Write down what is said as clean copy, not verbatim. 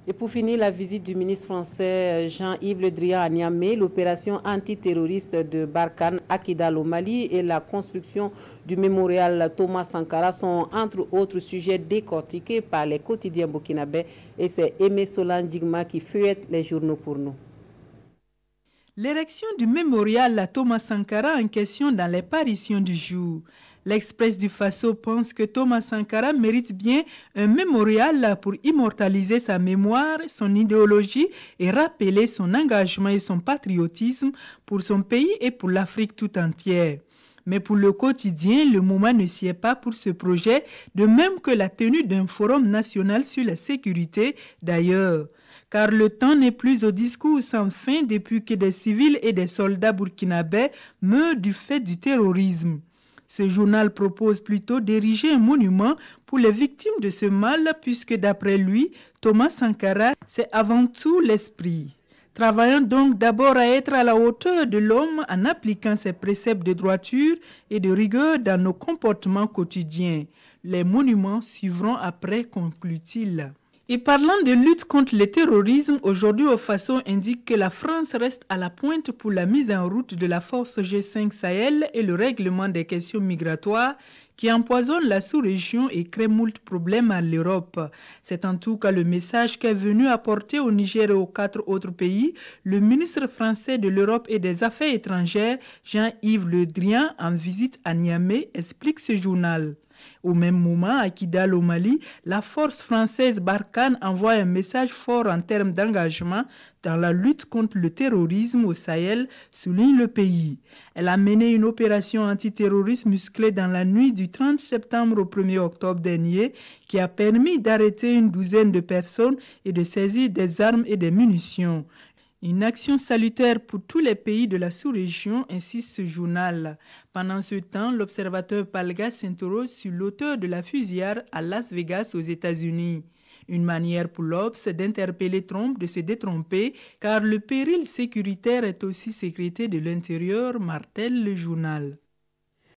Et pour finir, la visite du ministre français Jean-Yves Le Drian à Niamey, l'opération antiterroriste de Barkhane à Kidal au Mali et la construction du mémorial Thomas Sankara sont entre autres sujets décortiqués par les quotidiens burkinabés et c'est Aimé Solan Digma qui feuillette les journaux pour nous. L'érection du mémorial à Thomas Sankara en question dans les parutions du jour. L'Express du Faso pense que Thomas Sankara mérite bien un mémorial pour immortaliser sa mémoire, son idéologie et rappeler son engagement et son patriotisme pour son pays et pour l'Afrique tout entière. Mais pour le quotidien, le moment ne s'y est pas pour ce projet, de même que la tenue d'un forum national sur la sécurité d'ailleurs. Car le temps n'est plus au discours sans fin depuis que des civils et des soldats burkinabés meurent du fait du terrorisme. Ce journal propose plutôt d'ériger un monument pour les victimes de ce mal puisque d'après lui, Thomas Sankara, c'est avant tout l'esprit. Travaillons donc d'abord à être à la hauteur de l'homme en appliquant ses préceptes de droiture et de rigueur dans nos comportements quotidiens. Les monuments suivront après, conclut-il. Et parlant de lutte contre le terrorisme, aujourd'hui au Faso indique que la France reste à la pointe pour la mise en route de la force G5 Sahel et le règlement des questions migratoires qui empoisonnent la sous-région et créent moult problèmes à l'Europe. C'est en tout cas le message qu'est venu apporter au Niger et aux 4 autres pays le ministre français de l'Europe et des Affaires étrangères, Jean-Yves Le Drian, en visite à Niamey, explique ce journal. Au même moment, à Kidal au Mali, la force française Barkhane envoie un message fort en termes d'engagement dans la lutte contre le terrorisme au Sahel, souligne le pays. Elle a mené une opération antiterroriste musclée dans la nuit du 30 septembre au 1er octobre dernier qui a permis d'arrêter une douzaine de personnes et de saisir des armes et des munitions. Une action salutaire pour tous les pays de la sous-région, insiste ce journal. Pendant ce temps, l'observateur Palga s'interroge sur l'auteur de la fusillade à Las Vegas aux États-Unis. Une manière pour l'Obs d'interpeller Trump de se détromper, car le péril sécuritaire est aussi sécrété de l'intérieur, martèle le journal.